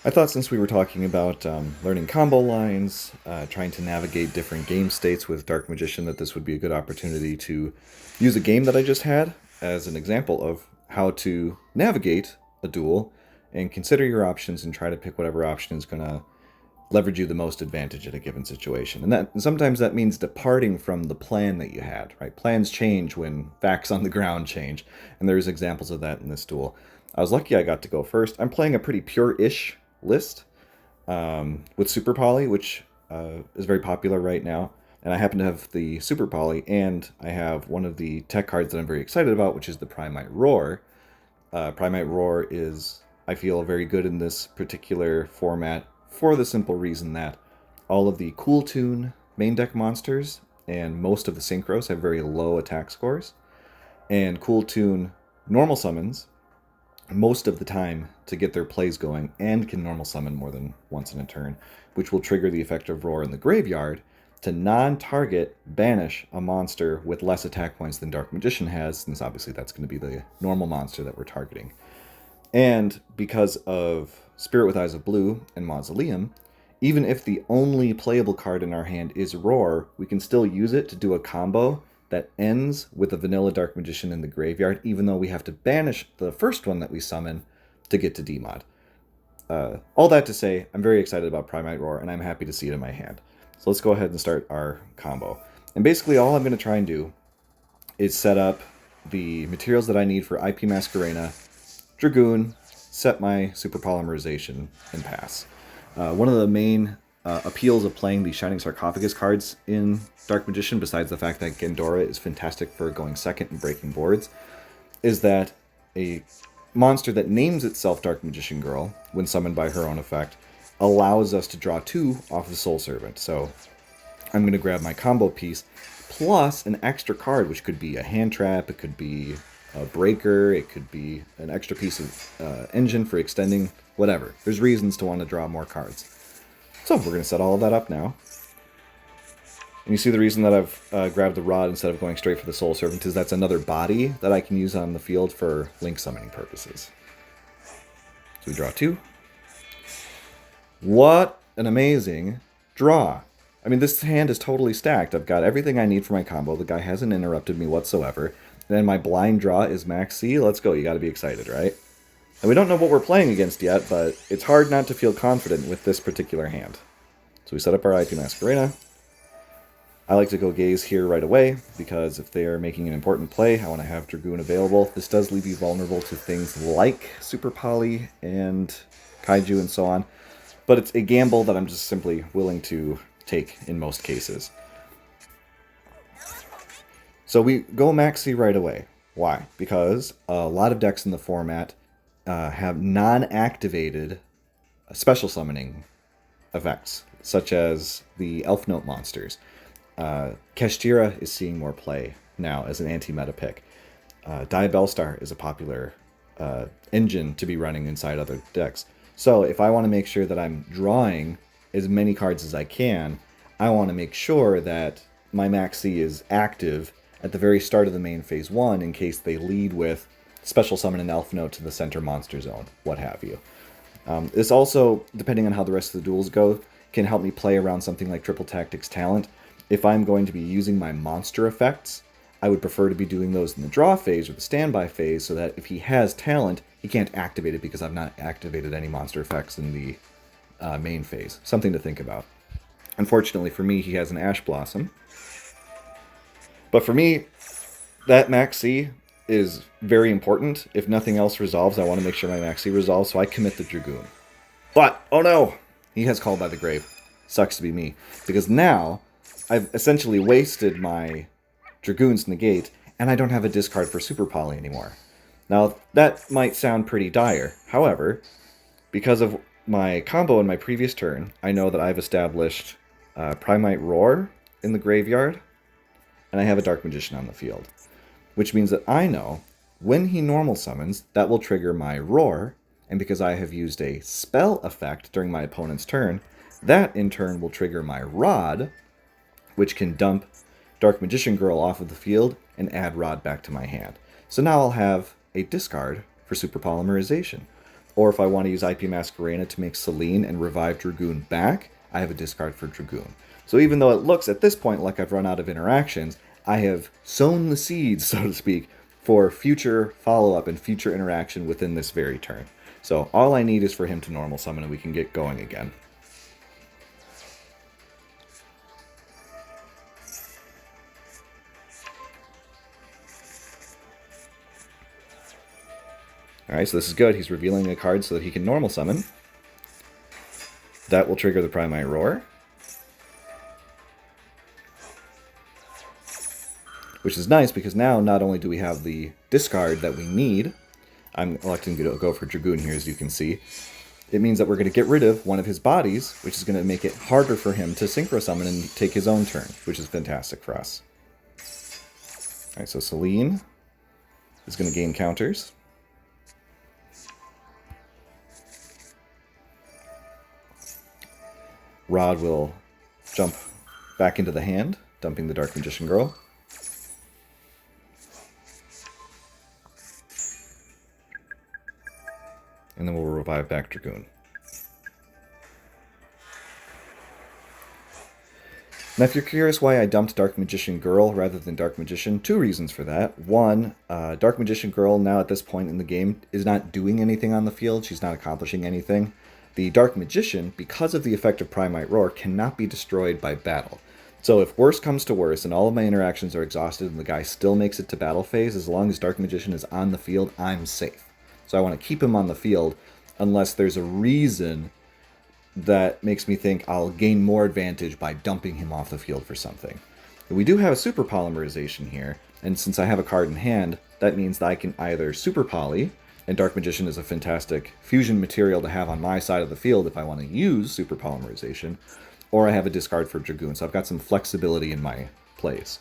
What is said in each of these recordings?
I thought since we were talking about learning combo lines, trying to navigate different game states with Dark Magician, that this would be a good opportunity to use a game that I just had as an example of how to navigate a duel and consider your options and try to pick whatever option is going to leverage you the most advantage at a given situation. And sometimes that means departing from the plan that you had, right? Plans change when facts on the ground change, and there's examples of that in this duel. I was lucky I got to go first. I'm playing a pretty pure-ish list with Super Poly, which is very popular right now. And I happen to have the Super Poly, and I have one of the tech cards that I'm very excited about, which is the Primite Roar. Primite Roar is, I feel, very good in this particular format for the simple reason that all of the Cool Tune main deck monsters and most of the Synchros have very low attack scores. And Cool Tune normal summons most of the time to get their plays going and can normal summon more than once in a turn, which will trigger the effect of Roar in the graveyard to non-target banish a monster with less attack points than Dark Magician has, since obviously that's going to be the normal monster that we're targeting. And because of Spirit with Eyes of Blue and Mausoleum, even if the only playable card in our hand is Roar, we can still use it to do a combo that ends with a vanilla Dark Magician in the graveyard, even though we have to banish the first one that we summon to get to Demod. All that to say, I'm very excited about Primite Roar, and I'm happy to see it in my hand. So let's go ahead and start our combo. And basically all I'm going to try and do is set up the materials that I need for IP Masquerena, Dragoon, set my Super Polymerization, and pass. One of the main appeals of playing the Shining Sarcophagus cards in Dark Magician, besides the fact that Gendora is fantastic for going second and breaking boards, is that a monster that names itself Dark Magician Girl, when summoned by her own effect, allows us to draw 2 off the Soul Servant. So I'm going to grab my combo piece, plus an extra card, which could be a hand trap, it could be a breaker, it could be an extra piece of engine for extending, whatever. There's reasons to want to draw more cards. So we're going to set all of that up now. And you see the reason that I've grabbed the rod instead of going straight for the Soul Servant is that's another body that I can use on the field for link summoning purposes. So we draw 2. What an amazing draw. I mean, this hand is totally stacked. I've got everything I need for my combo. The guy hasn't interrupted me whatsoever. And then my blind draw is Max C. Let's go. You got to be excited, right? And we don't know what we're playing against yet, but it's hard not to feel confident with this particular hand. So we set up our IP Masquerena. I like to go Gaze here right away, because if they are making an important play, I want to have Dragoon available. This does leave you vulnerable to things like Super Poly and Kaiju and so on, but it's a gamble that I'm just simply willing to take in most cases. So we go Maxi right away. Why? Because a lot of decks in the format have non-activated special summoning effects, such as the Elf Note monsters. Kashtira is seeing more play now as an anti-meta pick. Diabellstar is a popular engine to be running inside other decks. So if I want to make sure that I'm drawing as many cards as I can, I want to make sure that my Maxi is active at the very start of the main phase 1 in case they lead with special summon an Elf Note to the center monster zone, what have you. This also, depending on how the rest of the duels go, can help me play around something like Triple Tactics Talent. If I'm going to be using my monster effects, I would prefer to be doing those in the draw phase or the standby phase, so that if he has talent, he can't activate it because I've not activated any monster effects in the main phase. Something to think about. Unfortunately for me, he has an Ash Blossom. But for me, that Max C is very important. If nothing else resolves, I want to make sure my Max C resolves, so I commit the Dragoon. But, oh no! He has Called by the Grave. Sucks to be me. Because now, I've essentially wasted my Dragoon's Negate, and I don't have a discard for Super Poly anymore. Now, that might sound pretty dire. However, because of my combo in my previous turn, I know that I've established Primite Roar in the graveyard, and I have a Dark Magician on the field. Which means that I know when he normal summons, that will trigger my Roar, and because I have used a spell effect during my opponent's turn, that in turn will trigger my Rod, which can dump Dark Magician Girl off of the field and add Rod back to my hand. So now I'll have a discard for Super Polymerization. Or if I want to use IP Masquerena to make Selene and revive Dragoon back, I have a discard for Dragoon. So even though it looks at this point like I've run out of interactions, I have sown the seeds, so to speak, for future follow-up and future interaction within this very turn. So all I need is for him to normal summon and we can get going again. Alright, so this is good. He's revealing a card so that he can normal summon. That will trigger the Primite Roar, which is nice because now not only do we have the discard that we need, I'm electing to go for Dragoon here, as you can see. It means that we're going to get rid of one of his bodies, which is going to make it harder for him to Synchro Summon and take his own turn, which is fantastic for us. Alright, so Selene is going to gain counters. Rod will jump back into the hand, dumping the Dark Magician Girl. And then we'll revive back Dragoon. Now, if you're curious why I dumped Dark Magician Girl rather than Dark Magician, two reasons for that. One, Dark Magician Girl now at this point in the game is not doing anything on the field. She's not accomplishing anything. The Dark Magician, because of the effect of Primite Roar, cannot be destroyed by battle. So if worse comes to worse and all of my interactions are exhausted and the guy still makes it to battle phase, as long as Dark Magician is on the field, I'm safe. So I want to keep him on the field unless there's a reason that makes me think I'll gain more advantage by dumping him off the field for something. We do have a Super Polymerization here, and since I have a card in hand, that means that I can either Super Poly, and Dark Magician is a fantastic fusion material to have on my side of the field if I want to use Super Polymerization, or I have a discard for Dragoon, so I've got some flexibility in my plays.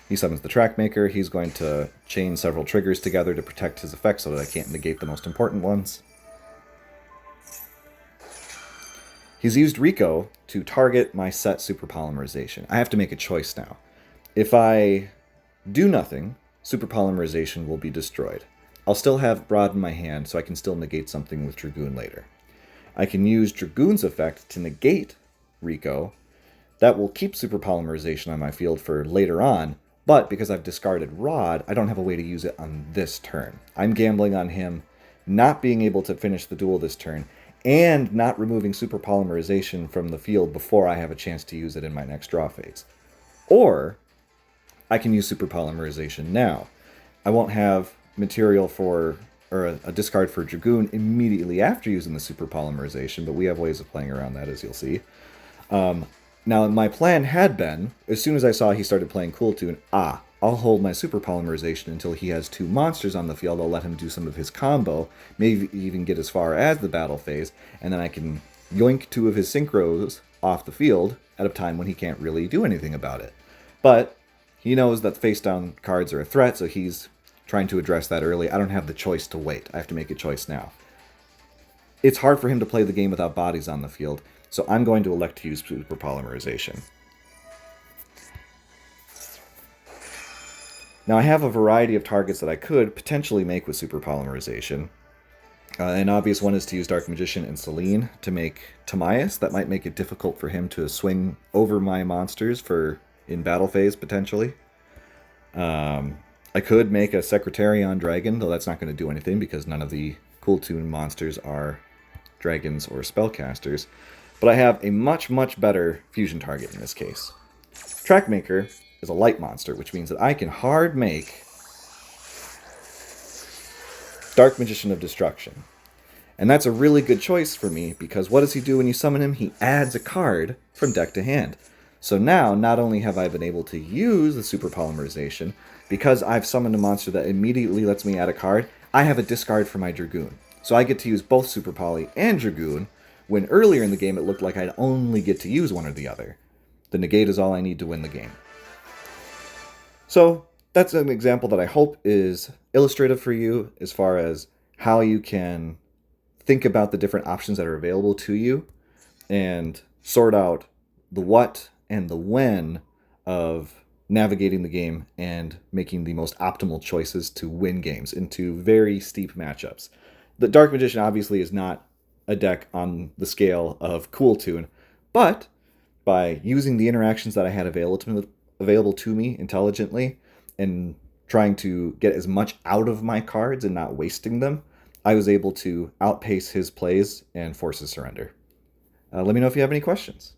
He summons the Trackmaker. He's going to chain several triggers together to protect his effects so that I can't negate the most important ones. He's used Rico to target my set Super Polymerization. I have to make a choice now. If I do nothing, Super Polymerization will be destroyed. I'll still have Rod in my hand, so I can still negate something with Dragoon later. I can use Dragoon's effect to negate Rico. That will keep Super Polymerization on my field for later on, but because I've discarded Rod, I don't have a way to use it on this turn. I'm gambling on him not being able to finish the duel this turn, and not removing Super Polymerization from the field before I have a chance to use it in my next draw phase. Or I can use Super Polymerization now. I won't have material for, or a discard for Dragoon immediately after using the Super Polymerization, but we have ways of playing around that, as you'll see. Now, my plan had been, as soon as I saw he started playing Cool Tune, I'll hold my Super Polymerization until he has two monsters on the field. I'll let him do some of his combo, maybe even get as far as the battle phase, and then I can yoink two of his synchros off the field at a time when he can't really do anything about it. But he knows that face-down cards are a threat, so he's trying to address that early. I don't have the choice to wait. I have to make a choice now. It's hard for him to play the game without bodies on the field, so I'm going to elect to use Super Polymerization. Now, I have a variety of targets that I could potentially make with Super Polymerization. An obvious one is to use Dark Magician and Selene to make Timaeus. That might make it difficult for him to swing over my monsters in battle phase, potentially. I could make a Secretarion Dragon, though that's not going to do anything because none of the Cool Tune monsters are dragons or spellcasters. But I have a much, much better fusion target in this case. Trackmaker is a light monster, which means that I can hard make Dark Magician of Destruction. And that's a really good choice for me, because what does he do when you summon him? He adds a card from deck to hand. So now, not only have I been able to use the Super Polymerization, because I've summoned a monster that immediately lets me add a card, I have a discard for my Dragoon. So I get to use both Super Poly and Dragoon, when earlier in the game it looked like I'd only get to use one or the other. The negate is all I need to win the game. So that's an example that I hope is illustrative for you as far as how you can think about the different options that are available to you and sort out the what and the when of navigating the game and making the most optimal choices to win games into very steep matchups. The Dark Magician obviously is not a deck on the scale of Cool Tune, but by using the interactions that I had available to me intelligently and trying to get as much out of my cards and not wasting them, I was able to outpace his plays and force his surrender. Let me know if you have any questions.